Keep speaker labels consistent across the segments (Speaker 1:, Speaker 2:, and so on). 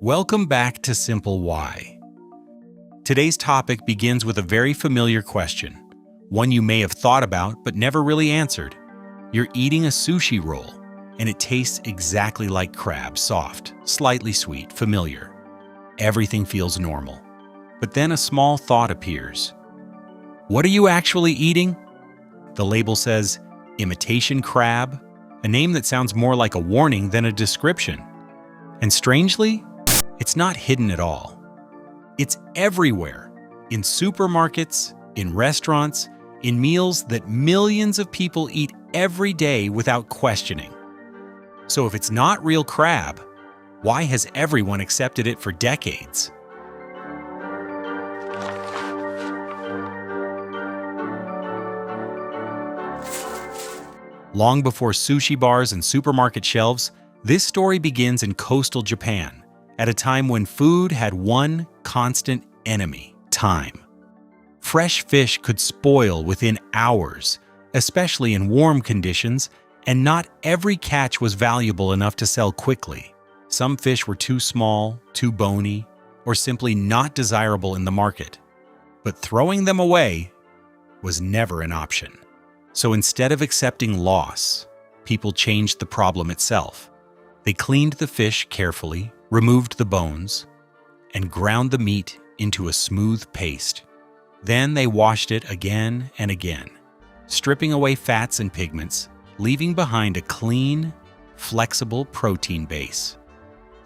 Speaker 1: Welcome back to Simple Why. Today's topic begins with a very familiar question, one you may have thought about but never really answered. You're eating a sushi roll, and it tastes exactly like crab, soft, slightly sweet, familiar. Everything feels normal. But then a small thought appears. What are you actually eating? The label says, Imitation crab, a name that sounds more like a warning than a description. And strangely, it's not hidden at all. It's everywhere, in supermarkets, in restaurants, in meals that millions of people eat every day without questioning. So if it's not real crab, why has everyone accepted it for decades? Long before sushi bars and supermarket shelves, this story begins in coastal Japan, at a time when food had one constant enemy: time. Fresh fish could spoil within hours, especially in warm conditions, and not every catch was valuable enough to sell quickly. Some fish were too small, too bony, or simply not desirable in the market. But throwing them away was never an option. So instead of accepting loss, people changed the problem itself. They cleaned the fish carefully, removed the bones, and ground the meat into a smooth paste. Then they washed it again and again, stripping away fats and pigments, leaving behind a clean, flexible protein base.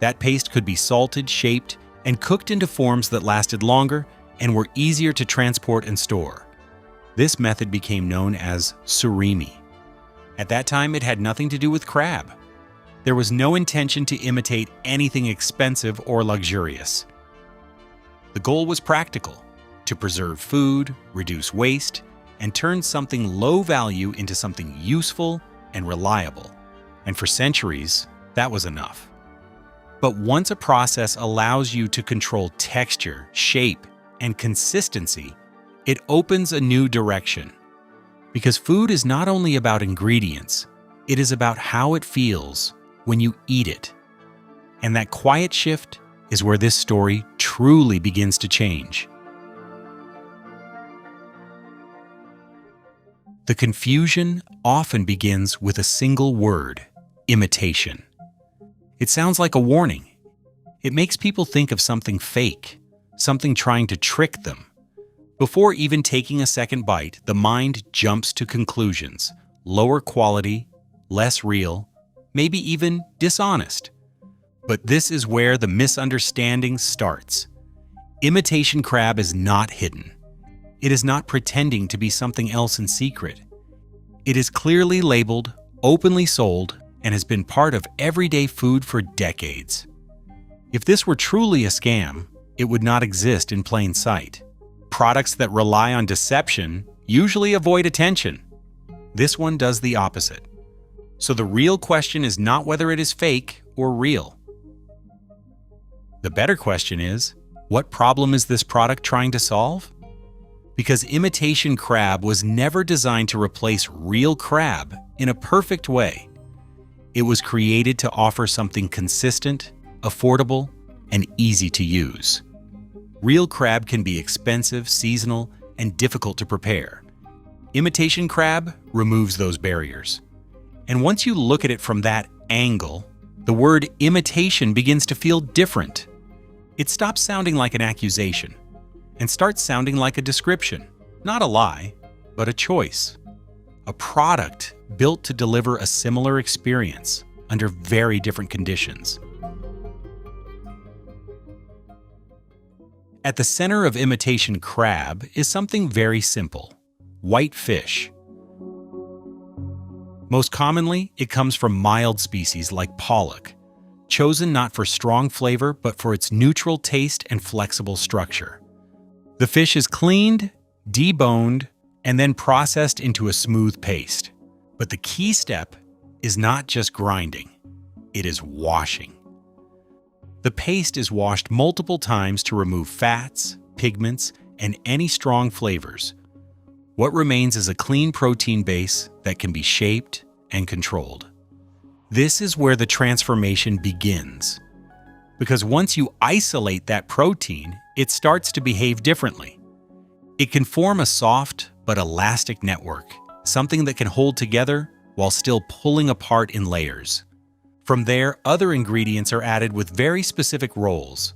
Speaker 1: That paste could be salted, shaped, and cooked into forms that lasted longer and were easier to transport and store. This method became known as surimi. At that time, it had nothing to do with crab. There was no intention to imitate anything expensive or luxurious. The goal was practical: to preserve food, reduce waste, and turn something low value into something useful and reliable. And for centuries, that was enough. But once a process allows you to control texture, shape, and consistency, it opens a new direction. Because food is not only about ingredients, it is about how it feels when you eat it. And that quiet shift is where this story truly begins to change. The confusion often begins with a single word: imitation. It sounds like a warning. It makes people think of something fake, something trying to trick them. Before even taking a second bite, the mind jumps to conclusions: lower quality, less real, maybe even dishonest. But this is where the misunderstanding starts. Imitation crab is not hidden. It is not pretending to be something else in secret. It is clearly labeled, openly sold, and has been part of everyday food for decades. If this were truly a scam, it would not exist in plain sight. Products that rely on deception usually avoid attention. This one does the opposite. So the real question is not whether it is fake or real. The better question is, what problem is this product trying to solve? Because imitation crab was never designed to replace real crab in a perfect way. It was created to offer something consistent, affordable, and easy to use. Real crab can be expensive, seasonal, and difficult to prepare. Imitation crab removes those barriers. And once you look at it from that angle, the word imitation begins to feel different. It stops sounding like an accusation and starts sounding like a description, not a lie, but a choice. A product built to deliver a similar experience under very different conditions. At the center of imitation crab is something very simple: white fish. Most commonly, it comes from mild species like pollock, chosen not for strong flavor but for its neutral taste and flexible structure. The fish is cleaned, deboned, and then processed into a smooth paste. But the key step is not just grinding, it is washing. The paste is washed multiple times to remove fats, pigments, and any strong flavors. What remains is a clean protein base that can be shaped and controlled. This is where the transformation begins. because once you isolate that protein, it starts to behave differently. It can form a soft but elastic network, something that can hold together while still pulling apart in layers. From there, other ingredients are added with very specific roles.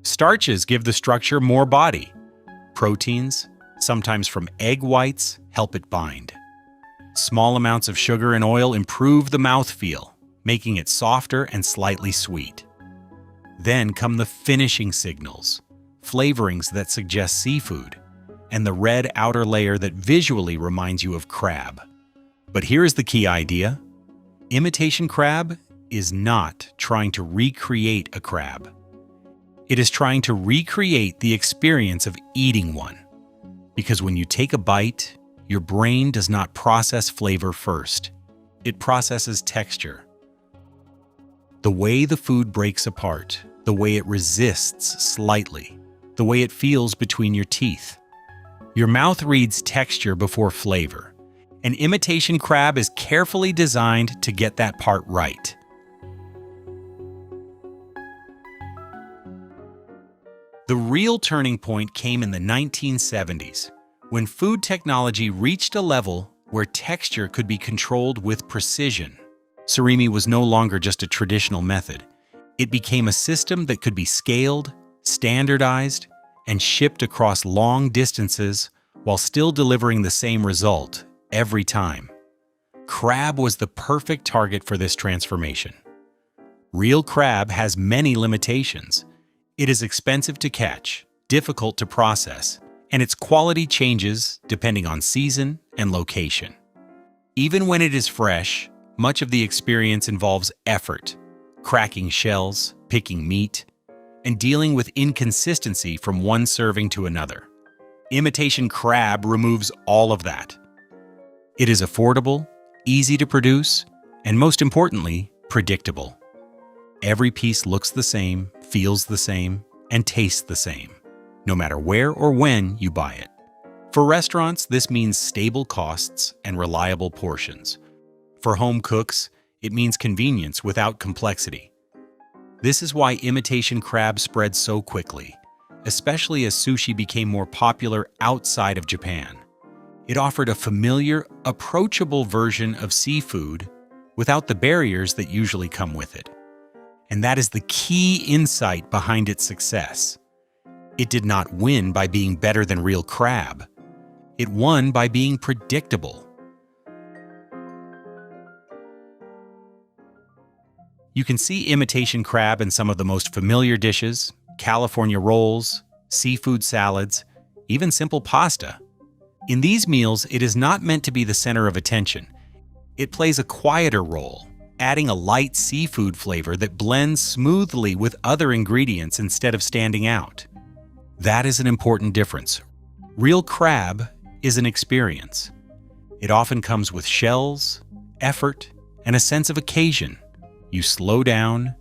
Speaker 1: Starches give the structure more body. Proteins, sometimes from egg whites, help it bind. Small amounts of sugar and oil improve the mouthfeel, making it softer and slightly sweet. Then come the finishing signals, flavorings that suggest seafood, and the red outer layer that visually reminds you of crab. But here's the key idea. Imitation crab is not trying to recreate a crab. It is trying to recreate the experience of eating one. Because when you take a bite, your brain does not process flavor first. It processes texture. The way the food breaks apart, the way it resists slightly, the way it feels between your teeth. Your mouth reads texture before flavor. An imitation crab is carefully designed to get that part right. The real turning point came in the 1970s, when food technology reached a level where texture could be controlled with precision. Surimi was no longer just a traditional method. It became a system that could be scaled, standardized, and shipped across long distances while still delivering the same result every time. Crab was the perfect target for this transformation. Real crab has many limitations. It is expensive to catch, difficult to process, and its quality changes depending on season and location. Even when it is fresh, much of the experience involves effort, cracking shells, picking meat, and dealing with inconsistency from one serving to another. Imitation crab removes all of that. It is affordable, easy to produce, and most importantly, predictable. Every piece looks the same, feels the same, and tastes the same, no matter where or when you buy it. For restaurants, this means stable costs and reliable portions. For home cooks, it means convenience without complexity. This is why imitation crab spread so quickly, especially as sushi became more popular outside of Japan. It offered a familiar, approachable version of seafood without the barriers that usually come with it. And that is the key insight behind its success. It did not win by being better than real crab. It won by being predictable. You can see imitation crab in some of the most familiar dishes, California rolls, seafood salads, even simple pasta. In these meals, it is not meant to be the center of attention. It plays a quieter role, adding a light seafood flavor that blends smoothly with other ingredients instead of standing out. That is an important difference. Real crab is an experience. It often comes with shells, effort, and a sense of occasion. You slow down,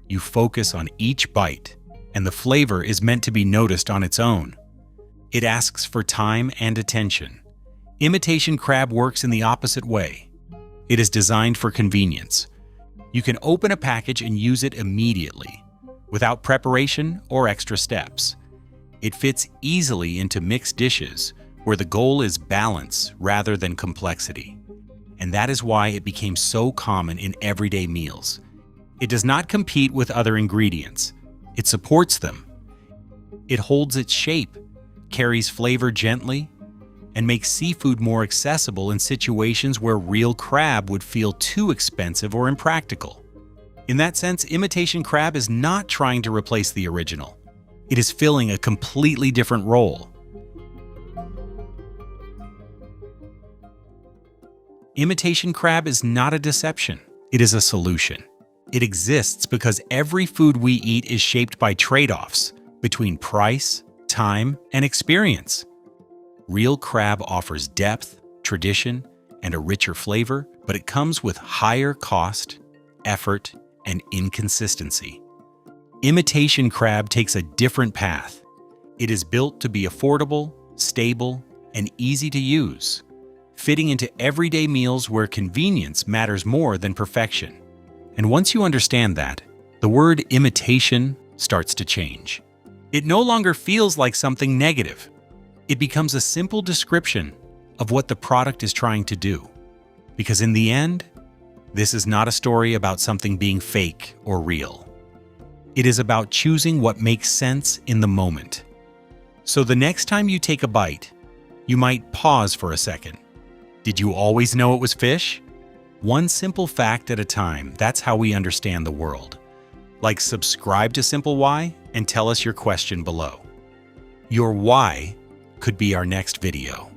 Speaker 1: you focus on each bite, and the flavor is meant to be noticed on its own. It asks for time and attention. Imitation crab works in the opposite way. It is designed for convenience. You can open a package and use it immediately, without preparation or extra steps. It fits easily into mixed dishes, where the goal is balance rather than complexity. And that is why it became so common in everyday meals. It does not compete with other ingredients. It supports them. It holds its shape, carries flavor gently, and makes seafood more accessible in situations where real crab would feel too expensive or impractical. In that sense, imitation crab is not trying to replace the original. It is filling a completely different role. Imitation crab is not a deception. It is a solution. It exists because every food we eat is shaped by trade-offs between price, time, and experience. Real crab offers depth, tradition, and a richer flavor, but it comes with higher cost, effort, and inconsistency. Imitation crab takes a different path. It is built to be affordable, stable, and easy to use, fitting into everyday meals where convenience matters more than perfection. And once you understand that, the word imitation starts to change. It no longer feels like something negative. It becomes a simple description of what the product is trying to do. Because in the end, this is not a story about something being fake or real. It is about choosing what makes sense in the moment. So the next time you take a bite, you might pause for a second. Did you always know it was fish? One simple fact at a time, that's how we understand the world. Like, subscribe to Simple Why and tell us your question below. Your why could be our next video.